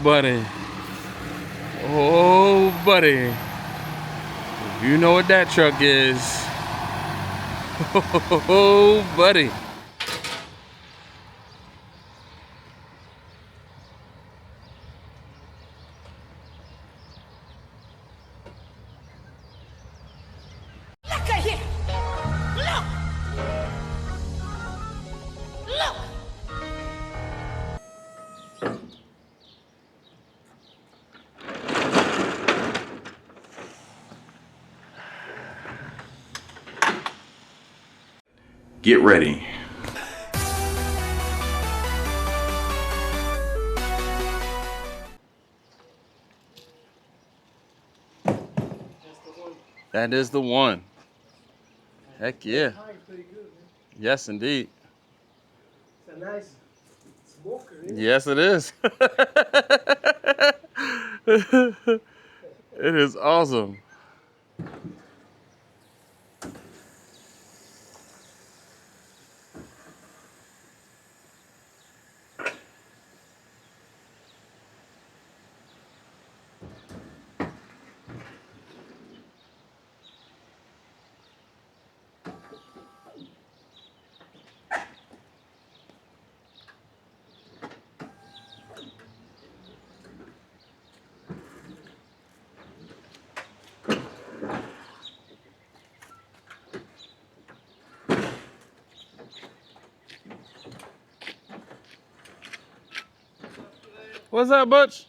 buddy. Oh, buddy. You know what that truck is. Oh, buddy. Look at here. Look. Look. Get ready. That is the one. Heck yeah. Yes, indeed. It's a nice smoker, isn't it? Yes, it is. It is awesome. What's up, Butch?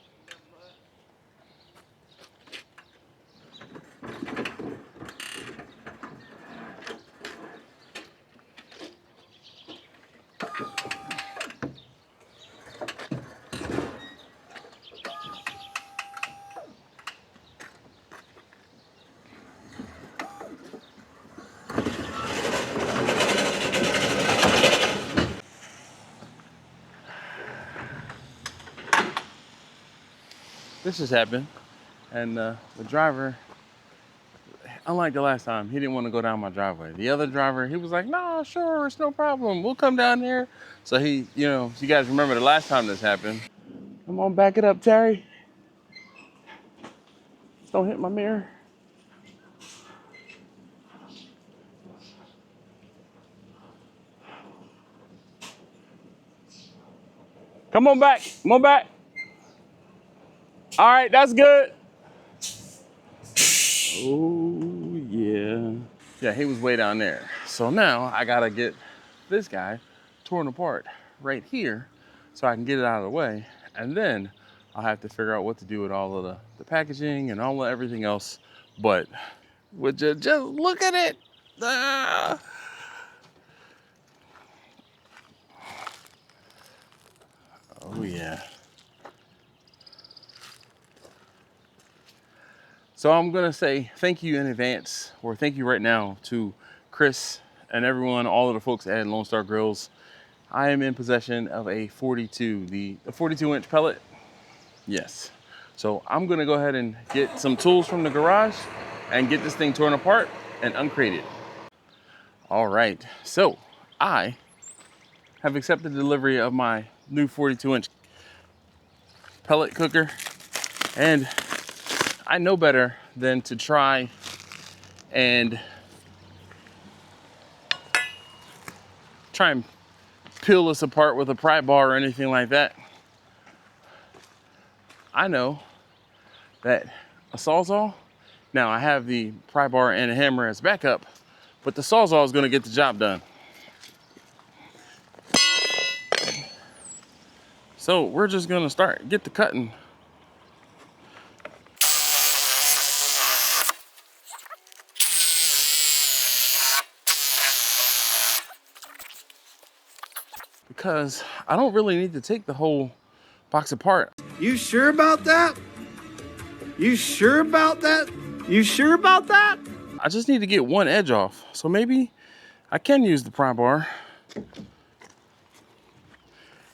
This just happened, and the driver, unlike the last time, he didn't want to go down my driveway. The other driver, he was like, "No, sure, it's no problem. We'll come down there." So he, you guys remember the last time this happened. Come on, back it up, Terry. Just don't hit my mirror. Come on back. Come on back. All right, that's good. Oh, yeah. Yeah, he was way down there. So now I gotta get this guy torn apart right here so I can get it out of the way. And then I'll have to figure out what to do with all of the packaging and all of everything else. But would you just look at it? Ah. Oh, yeah. So I'm gonna say thank you in advance, or thank you right now to Chris and everyone, all of the folks at LoneStar Grillz. I am in possession of a 42, the 42-inch pellet. Yes. So I'm gonna go ahead and get some tools from the garage and get this thing torn apart and uncrated. All right, so I have accepted delivery of my new 42-inch pellet cooker, and I know better than to try and peel this apart with a pry bar or anything like that. I know that a Sawzall, now I have the pry bar and a hammer as backup, but the Sawzall is gonna get the job done. So we're just gonna get the cutting. Because I don't really need to take the whole box apart. You sure about that? You sure about that? You sure about that? I just need to get one edge off. So maybe I can use the pry bar.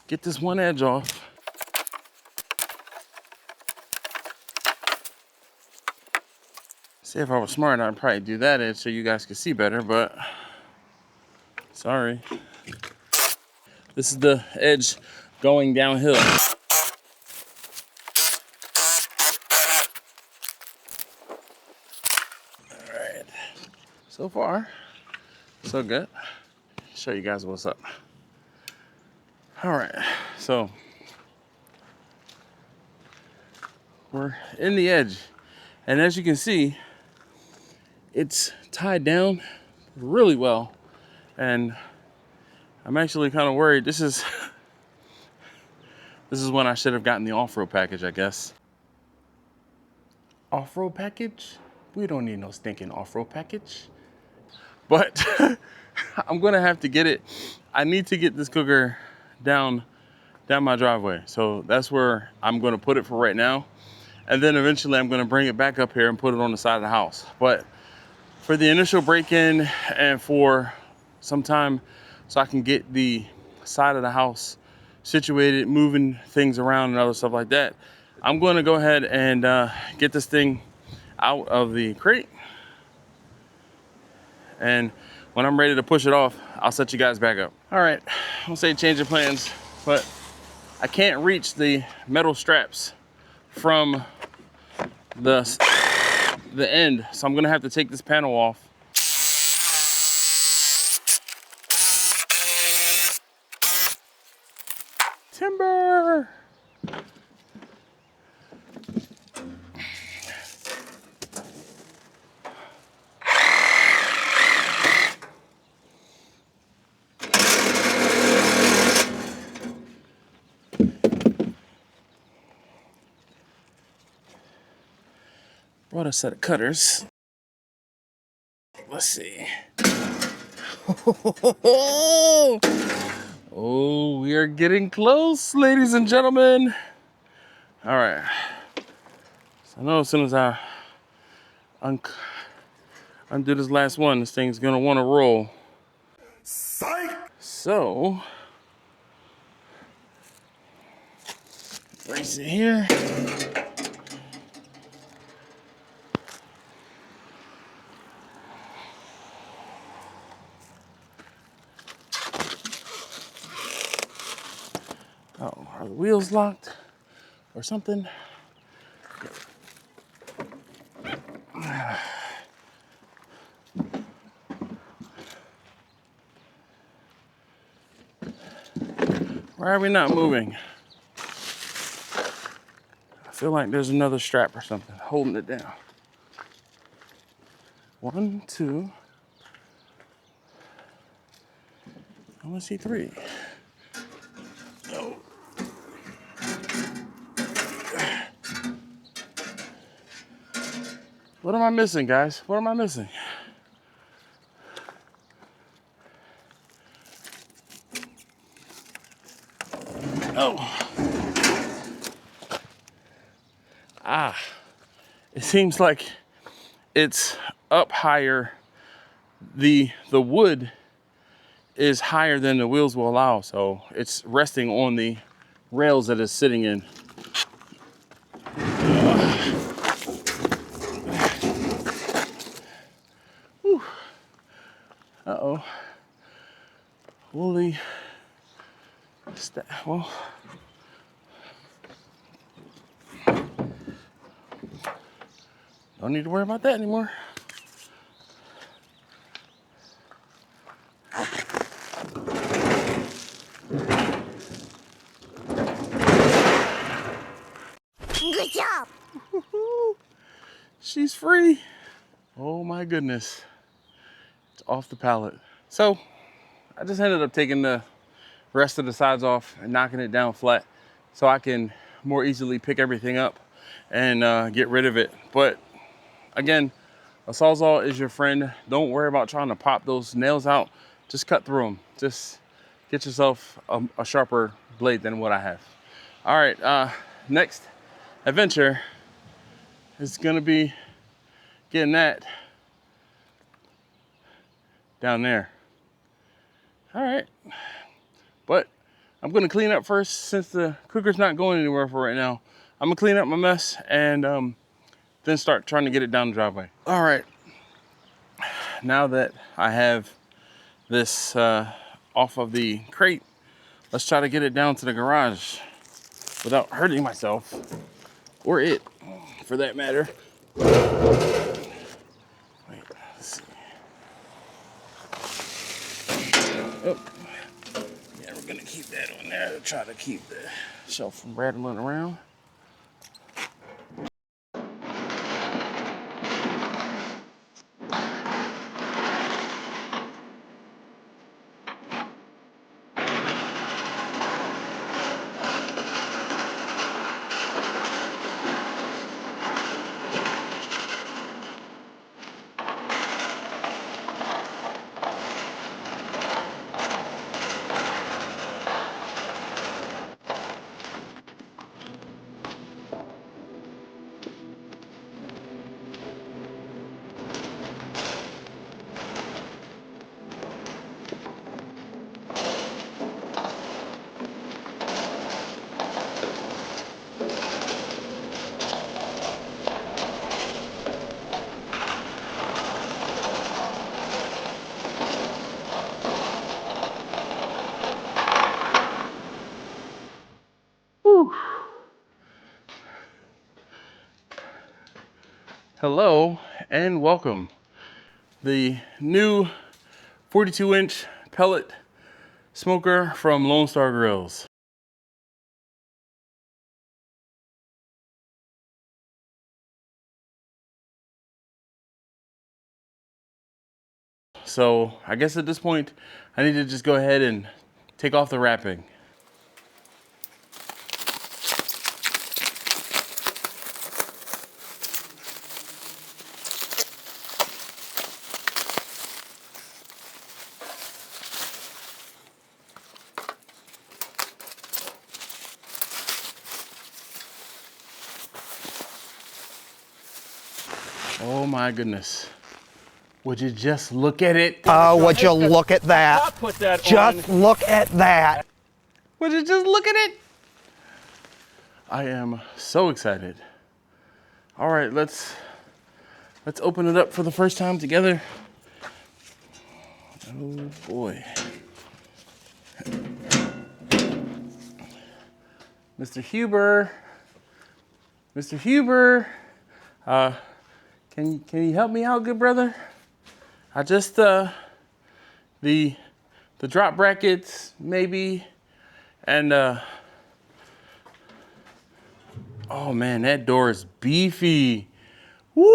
Get this one edge off. See, if I was smart, I'd probably do that edge so you guys could see better, but sorry. This is the edge going downhill. so far, so good. Show you guys what's up. All right, so we're in the edge, and as you can see, it's tied down really well, and I'm actually kind of worried. This is when I should have gotten the off-road package, I guess. Off-road package? We don't need no stinking off-road package. But I'm gonna have to get it. I need to get this cooker down my driveway. So that's where I'm gonna put it for right now. And then eventually I'm gonna bring it back up here and put it on the side of the house. But for the initial break-in and for some time so I can get the side of the house situated, moving things around and other stuff like that, I'm gonna go ahead and get this thing out of the crate. And when I'm ready to push it off, I'll set you guys back up. All right, I'll say change of plans, but I can't reach the metal straps from the end, so I'm gonna have to take this panel off. Timber! Brought a set of cutters. Let's see. Oh, we are getting close, ladies and gentlemen. All right. So I know as soon as I undo this last one, this thing's gonna want to roll. Psych! So, place it here. Oh, are the wheels locked or something? Why are we not moving? I feel like there's another strap or something holding it down. 1, 2. I want to see 3. Oh. What am I missing, guys? What am I missing? Oh. It seems like it's up higher. The wood is higher than the wheels will allow, so it's resting on the rails that it's sitting in. Uh-oh. Will the well, don't need to worry about that anymore. Good job. She's free. Oh my goodness. It's off the pallet. So I just ended up taking the rest of the sides off and knocking it down flat so I can more easily pick everything up and get rid of it. But again, a Sawzall is your friend. Don't worry about trying to pop those nails out. Just cut through them. Just get yourself a sharper blade than what I have. All right, next adventure is gonna be getting that down there. All right, but I'm gonna clean up first since the cooker's not going anywhere for right now. I'm gonna clean up my mess and then start trying to get it down the driveway. All right, now that I have this off of the crate, let's try to get it down to the garage without hurting myself, or it, for that matter. Wait, let's see. Oh, yeah, we're gonna keep that on there to try to keep the shelf from rattling around. Whew. Hello and welcome. The new 42-inch pellet smoker from LoneStar Grillz. So I guess at this point, I need to just go ahead and take off the wrapping. Oh my goodness. Would you just look at it? Oh, would you look at that? Put that Just on. look at that. Would you just look at it? I am so excited. All right, let's open it up for the first time together. Oh boy. Mr. Huber. Mr. Huber. Can you help me out, good brother? I just the drop brackets maybe, and oh man, that door is beefy. Woo!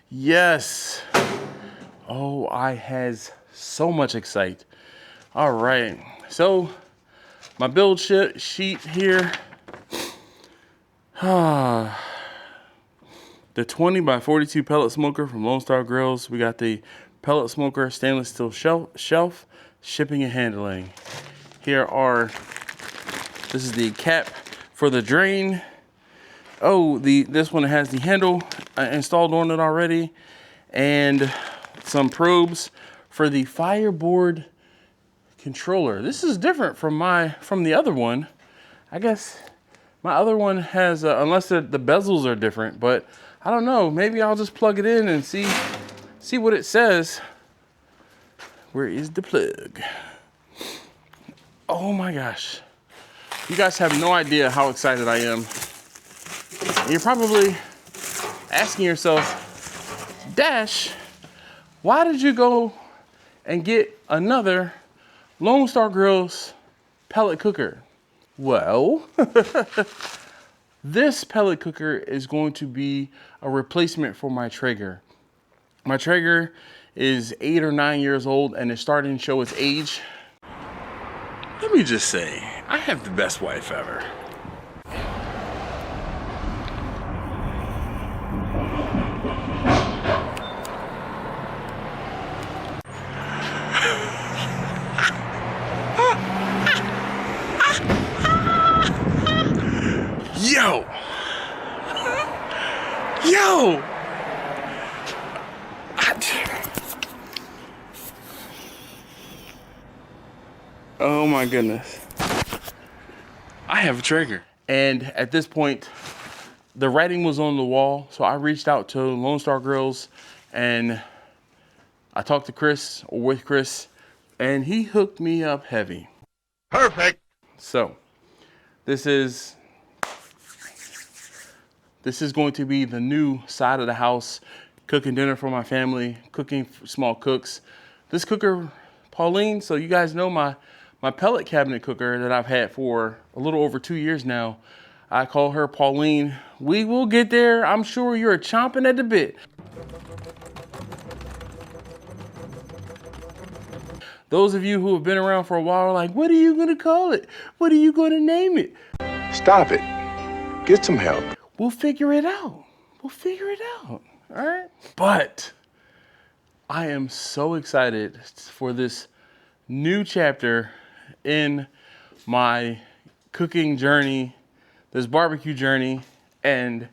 Yes. Oh, I has so much excite. All right, so my build sheet here. The 20 by 42 pellet smoker from LoneStar Grillz. We got the pellet smoker, stainless steel shelf, shipping and handling. This is the cap for the drain. Oh, this one has the handle installed on it already, and some probes for the fireboard controller. This is different from the other one. I guess my other one has, unless the bezels are different, but I don't know. Maybe I'll just plug it in and see what it says. Where is the plug? Oh my gosh. You guys have no idea how excited I am. You're probably asking yourself, Dash, why did you go and get another LoneStar Grillz pellet cooker? Well, this pellet cooker is going to be a replacement for my Traeger. My Traeger is 8 or 9 years old and is starting to show its age. Let me just say, I have the best wife ever. Yo! Oh my goodness. I have a Traeger. And at this point, the writing was on the wall, so I reached out to LoneStar Grillz and I talked to Chris, or with Chris, and he hooked me up heavy. Perfect. So, this is going to be the new side of the house, cooking dinner for my family, cooking small cooks. this cooker, Pauline, so you guys know my pellet cabinet cooker that I've had for a little over 2 years now. I call her Pauline. We will get there. I'm sure you're chomping at the bit. Those of you who have been around for a while are like, what are you gonna call it? What are you gonna name it? Stop it. Get some help. We'll figure it out. We'll figure it out, all right? But I am so excited for this new chapter in my cooking journey, this barbecue journey, and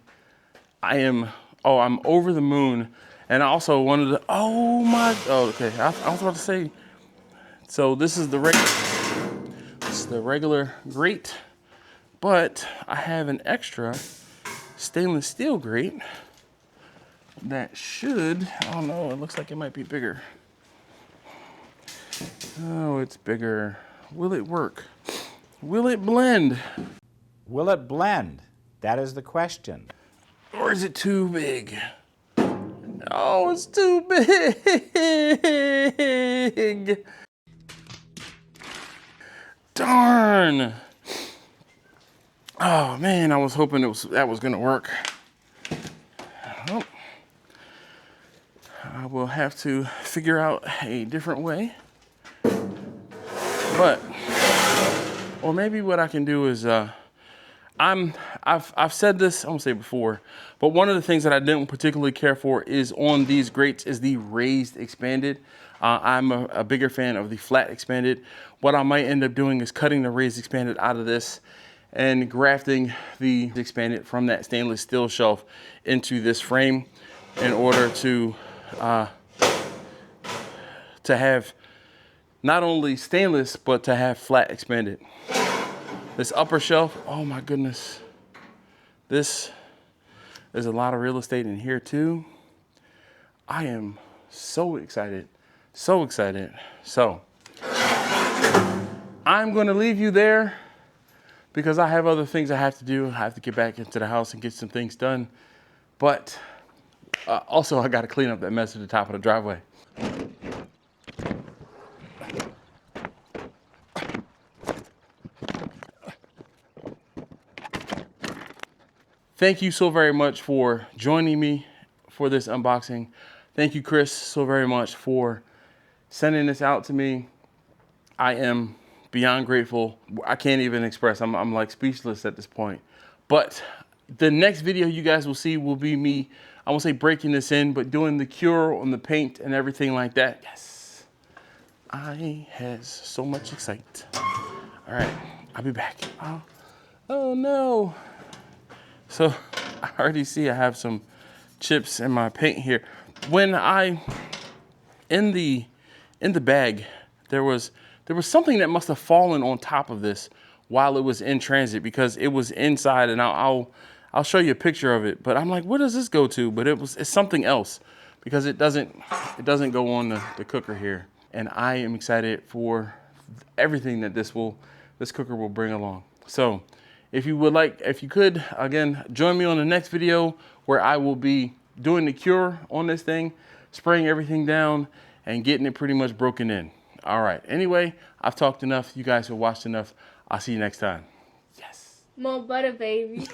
I'm over the moon. And I also wanted to, okay, I was about to say, so this is the regular grate, but I have an extra stainless steel grate that should, oh no, it looks like it might be bigger. Oh, it's bigger. Will it work? Will it blend? Will it blend? That is the question. Or is it too big? Oh, it's too big. Darn. Oh man, I was hoping that was gonna work. Well, I will have to figure out a different way. But, or maybe what I can do is, I've said this, I won't say it before, but one of the things that I didn't particularly care for is on these grates is the raised expanded. I'm a bigger fan of the flat expanded. What I might end up doing is cutting the raised expanded out of this and grafting the expanded from that stainless steel shelf into this frame in order to have not only stainless, but to have flat expanded. This upper shelf, oh my goodness. There's a lot of real estate in here too. I am so excited, so excited. So I'm gonna leave you there because I have other things I have to do. I have to get back into the house and get some things done. But also I gotta clean up that mess at the top of the driveway. Thank you so very much for joining me for this unboxing. Thank you, Chris, so very much for sending this out to me. I am beyond grateful. I can't even express, I'm like speechless at this point. But the next video you guys will see will be me, I won't say breaking this in, but doing the cure on the paint and everything like that. Yes, I has so much excitement. All right, I'll be back. Oh no. So I already see I have some chips in my paint here. When in the bag, there was something that must have fallen on top of this while it was in transit because it was inside, and I'll show you a picture of it. But I'm like, where does this go to? But it's something else because it doesn't go on the cooker here. And I am excited for everything that this cooker will bring along. So if you could, again, join me on the next video where I will be doing the cure on this thing, spraying everything down and getting it pretty much broken in. All right, anyway, I've talked enough. You guys have watched enough. I'll see you next time. Yes. More butter, baby.